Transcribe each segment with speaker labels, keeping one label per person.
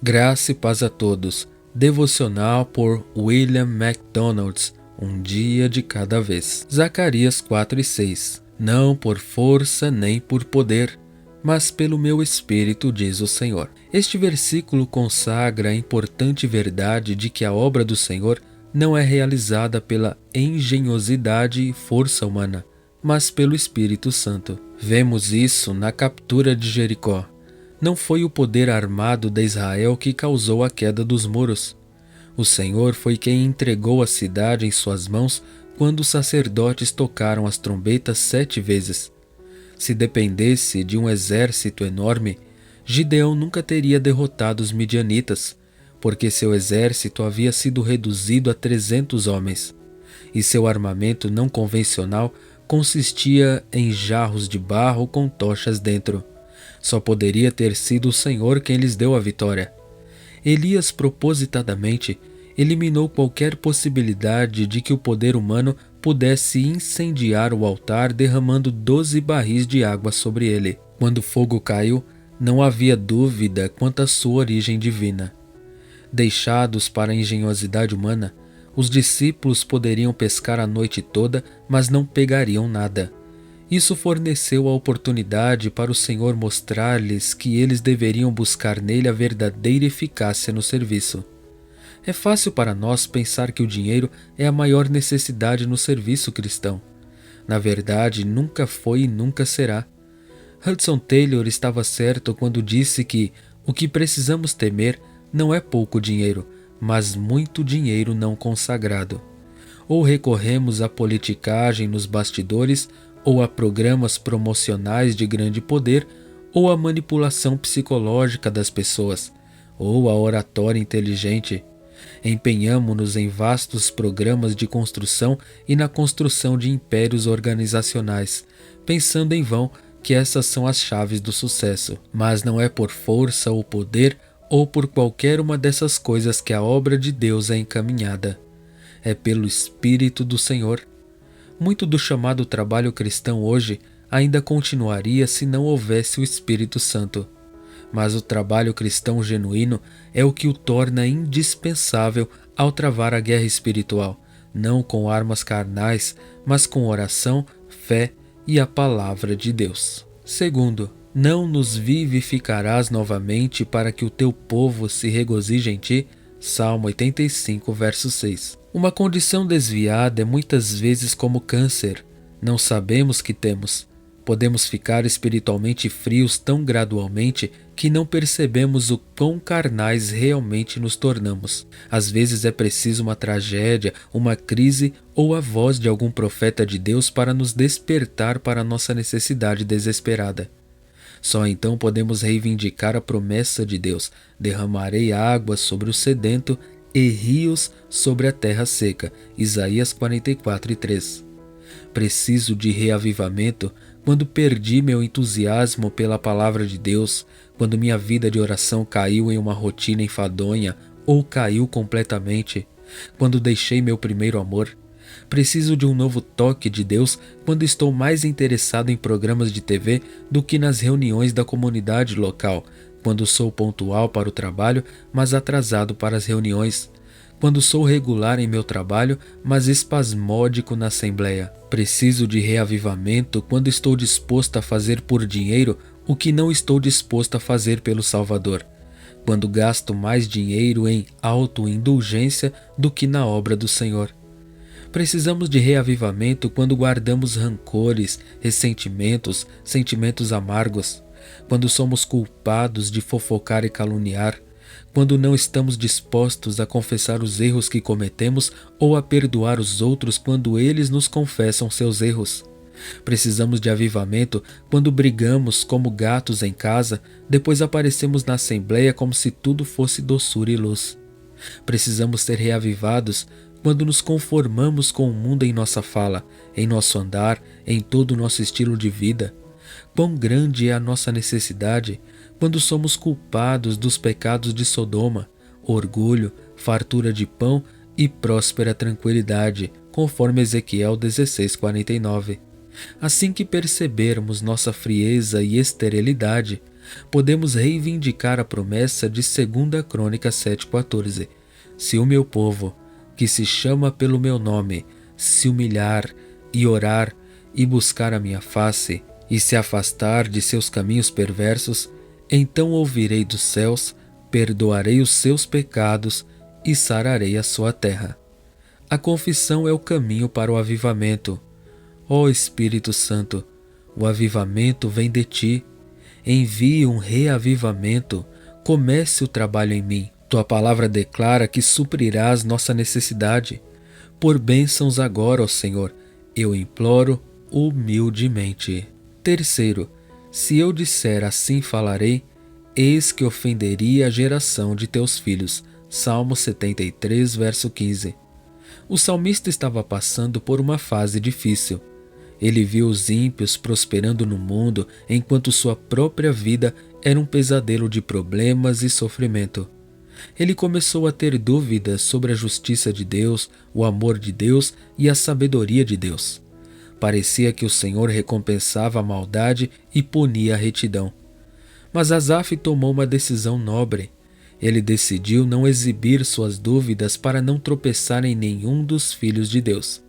Speaker 1: Graça e paz a todos. Devocional por William MacDonald. Um dia de cada vez. Zacarias 4 e 6. Não por força nem por poder, mas pelo meu espírito, diz o Senhor. Este versículo consagra a importante verdade de que a obra do Senhor não é realizada pela engenhosidade e força humana, mas pelo Espírito Santo. Vemos isso na captura de Jericó. Não foi o poder armado de Israel que causou a queda dos muros. O Senhor foi quem entregou a cidade em suas mãos quando os sacerdotes tocaram as trombetas 7 vezes. Se dependesse de um exército enorme, Gideão nunca teria derrotado os midianitas, porque seu exército havia sido reduzido a 300 homens, e seu armamento não convencional consistia em jarros de barro com tochas dentro. Só poderia ter sido o Senhor quem lhes deu a vitória. Elias propositadamente eliminou qualquer possibilidade de que o poder humano pudesse incendiar o altar derramando 12 barris de água sobre ele. Quando o fogo caiu, não havia dúvida quanto à sua origem divina. Deixados para a engenhosidade humana, os discípulos poderiam pescar a noite toda, mas não pegariam nada. Isso forneceu a oportunidade para o Senhor mostrar-lhes que eles deveriam buscar nele a verdadeira eficácia no serviço. É fácil para nós pensar que o dinheiro é a maior necessidade no serviço cristão. Na verdade, nunca foi e nunca será. Hudson Taylor estava certo quando disse que o que precisamos temer não é pouco dinheiro, mas muito dinheiro não consagrado. Ou recorremos à politicagem nos bastidores, ou a programas promocionais de grande poder, ou a manipulação psicológica das pessoas, ou a oratória inteligente. Empenhamo-nos em vastos programas de construção e na construção de impérios organizacionais, pensando em vão que essas são as chaves do sucesso. Mas não é por força ou poder ou por qualquer uma dessas coisas que a obra de Deus é encaminhada. É pelo Espírito do Senhor. Muito do chamado trabalho cristão hoje ainda continuaria se não houvesse o Espírito Santo. Mas o trabalho cristão genuíno é o que o torna indispensável ao travar a guerra espiritual, não com armas carnais, mas com oração, fé e a palavra de Deus. Segundo, não nos vivificarás novamente para que o teu povo se regozije em ti? Salmo 85, verso 6. Uma condição desviada é muitas vezes como câncer. Não sabemos que temos. Podemos ficar espiritualmente frios tão gradualmente que não percebemos o quão carnais realmente nos tornamos. Às vezes é preciso uma tragédia, uma crise ou a voz de algum profeta de Deus para nos despertar para a nossa necessidade desesperada. Só então podemos reivindicar a promessa de Deus: derramarei água sobre o sedento e rios sobre a terra seca. Isaías 44:3. Preciso de reavivamento quando perdi meu entusiasmo pela palavra de Deus, quando minha vida de oração caiu em uma rotina enfadonha ou caiu completamente, quando deixei meu primeiro amor. Preciso de um novo toque de Deus quando estou mais interessado em programas de TV do que nas reuniões da comunidade local, quando sou pontual para o trabalho, mas atrasado para as reuniões, quando sou regular em meu trabalho, mas espasmódico na assembleia. Preciso de reavivamento quando estou disposto a fazer por dinheiro o que não estou disposto a fazer pelo Salvador, quando gasto mais dinheiro em autoindulgência do que na obra do Senhor. Precisamos de reavivamento quando guardamos rancores, ressentimentos, sentimentos amargos, quando somos culpados de fofocar e caluniar, quando não estamos dispostos a confessar os erros que cometemos ou a perdoar os outros quando eles nos confessam seus erros. Precisamos de avivamento quando brigamos como gatos em casa, depois aparecemos na assembleia como se tudo fosse doçura e luz. Precisamos ser reavivados quando nos conformamos com o mundo em nossa fala, em nosso andar, em todo o nosso estilo de vida. Quão grande é a nossa necessidade quando somos culpados dos pecados de Sodoma, orgulho, fartura de pão e próspera tranquilidade, conforme Ezequiel 16:49. Assim que percebermos nossa frieza e esterilidade, podemos reivindicar a promessa de 2 Crônicas 7,14. Se o meu povo, que se chama pelo meu nome, se humilhar e orar e buscar a minha face e se afastar de seus caminhos perversos, então ouvirei dos céus, perdoarei os seus pecados e sararei a sua terra. A confissão é o caminho para o avivamento. Ó Espírito Santo, o avivamento vem de ti. Envie um reavivamento, comece o trabalho em mim. Tua palavra declara que suprirás nossa necessidade. Por bênçãos agora, ó Senhor, eu imploro humildemente. Terceiro, se eu disser assim falarei, eis que ofenderia a geração de teus filhos. Salmo 73, verso 15. O salmista estava passando por uma fase difícil. Ele viu os ímpios prosperando no mundo enquanto sua própria vida era um pesadelo de problemas e sofrimento. Ele começou a ter dúvidas sobre a justiça de Deus, o amor de Deus e a sabedoria de Deus. Parecia que o Senhor recompensava a maldade e punia a retidão. Mas Asaf tomou uma decisão nobre. Ele decidiu não exibir suas dúvidas para não tropeçar em nenhum dos filhos de Deus.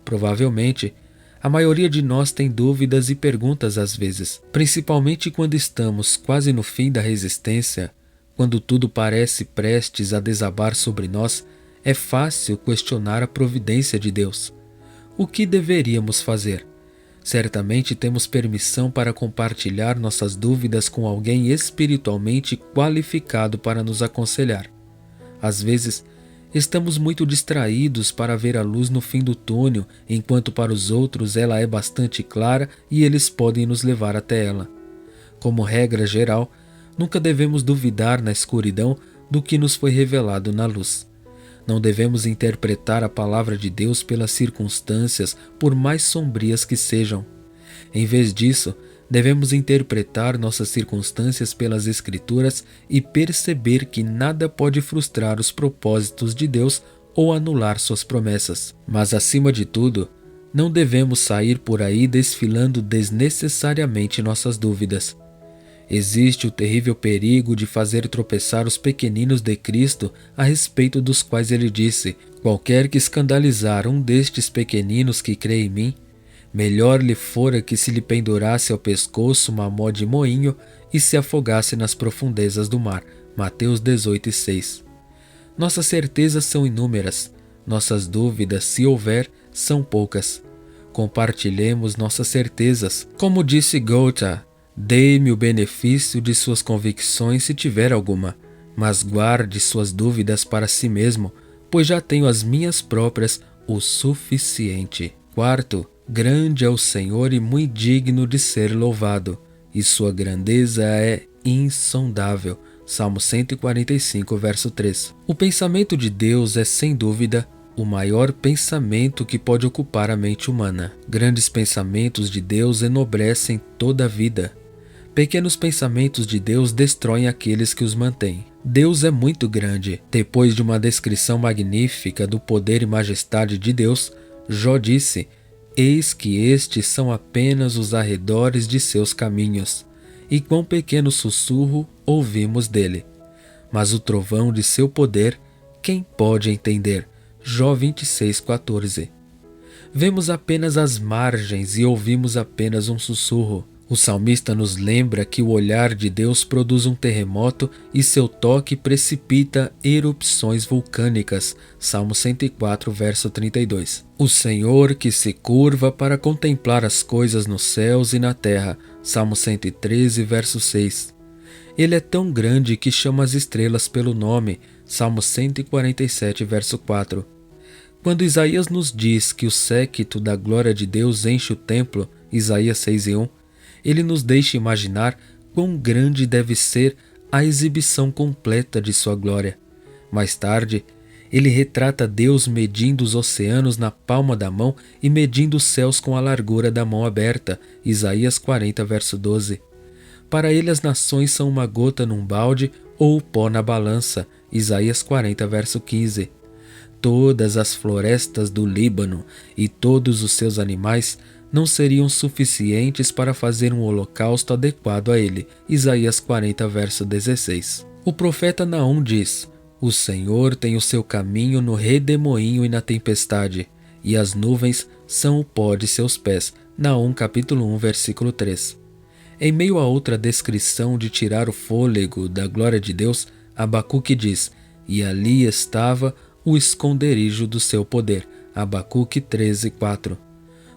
Speaker 1: Provavelmente, a maioria de nós tem dúvidas e perguntas às vezes, principalmente quando estamos quase no fim da resistência, quando tudo parece prestes a desabar sobre nós, é fácil questionar a providência de Deus. O que deveríamos fazer? Certamente temos permissão para compartilhar nossas dúvidas com alguém espiritualmente qualificado para nos aconselhar. Às vezes, estamos muito distraídos para ver a luz no fim do túnel, enquanto para os outros ela é bastante clara e eles podem nos levar até ela. Como regra geral, nunca devemos duvidar na escuridão do que nos foi revelado na luz. Não devemos interpretar a palavra de Deus pelas circunstâncias, por mais sombrias que sejam. Em vez disso, devemos interpretar nossas circunstâncias pelas Escrituras e perceber que nada pode frustrar os propósitos de Deus ou anular suas promessas. Mas, acima de tudo, não devemos sair por aí desfilando desnecessariamente nossas dúvidas. Existe o terrível perigo de fazer tropeçar os pequeninos de Cristo, a respeito dos quais ele disse: qualquer que escandalizar um destes pequeninos que crê em mim, melhor lhe fora que se lhe pendurasse ao pescoço uma mó de moinho e se afogasse nas profundezas do mar. Mateus 18:6. Nossas certezas são inúmeras, nossas dúvidas, se houver, são poucas. Compartilhemos nossas certezas. Como disse Goethe, dê-me o benefício de suas convicções se tiver alguma, mas guarde suas dúvidas para si mesmo, pois já tenho as minhas próprias o suficiente. Quarto, grande é o Senhor e muito digno de ser louvado, e sua grandeza é insondável. Salmo 145, verso 3. O pensamento de Deus é, sem dúvida, o maior pensamento que pode ocupar a mente humana. Grandes pensamentos de Deus enobrecem toda a vida. Pequenos pensamentos de Deus destroem aqueles que os mantêm. Deus é muito grande. Depois de uma descrição magnífica do poder e majestade de Deus, Jó disse: eis que estes são apenas os arredores de seus caminhos, e quão pequeno sussurro ouvimos dele. Mas o trovão de seu poder, quem pode entender? Jó 26:14. Vemos apenas as margens e ouvimos apenas um sussurro. O salmista nos lembra que o olhar de Deus produz um terremoto e seu toque precipita erupções vulcânicas. Salmo 104, verso 32. O Senhor que se curva para contemplar as coisas nos céus e na terra. Salmo 113, verso 6. Ele é tão grande que chama as estrelas pelo nome. Salmo 147, verso 4. Quando Isaías nos diz que o séquito da glória de Deus enche o templo, Isaías 6:1, ele nos deixa imaginar quão grande deve ser a exibição completa de sua glória. Mais tarde, ele retrata Deus medindo os oceanos na palma da mão e medindo os céus com a largura da mão aberta, Isaías 40, verso 12. Para ele as nações são uma gota num balde ou o pó na balança, Isaías 40, verso 15. Todas as florestas do Líbano e todos os seus animais não seriam suficientes para fazer um holocausto adequado a ele. Isaías 40, verso 16. O profeta Naum diz: o Senhor tem o seu caminho no redemoinho e na tempestade, e as nuvens são o pó de seus pés. Naum capítulo 1, versículo 3. Em meio a outra descrição de tirar o fôlego da glória de Deus, Abacuque diz: e ali estava o esconderijo do seu poder. Abacuque 13, 4.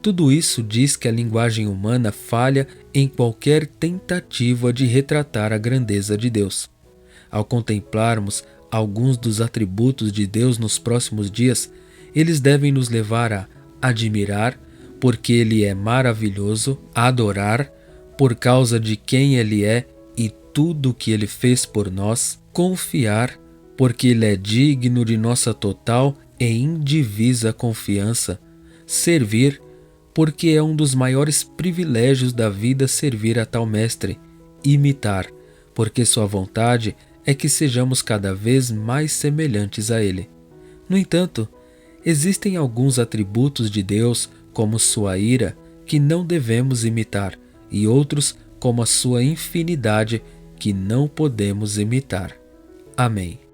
Speaker 1: Tudo isso diz que a linguagem humana falha em qualquer tentativa de retratar a grandeza de Deus. Ao contemplarmos alguns dos atributos de Deus nos próximos dias, eles devem nos levar a admirar, porque Ele é maravilhoso, adorar, por causa de quem Ele é e tudo o que Ele fez por nós, confiar, porque Ele é digno de nossa total e indivisa confiança, servir, porque é um dos maiores privilégios da vida servir a tal mestre, imitar, porque sua vontade é que sejamos cada vez mais semelhantes a Ele. No entanto, existem alguns atributos de Deus, como sua ira, que não devemos imitar, e outros, como a sua infinidade, que não podemos imitar. Amém.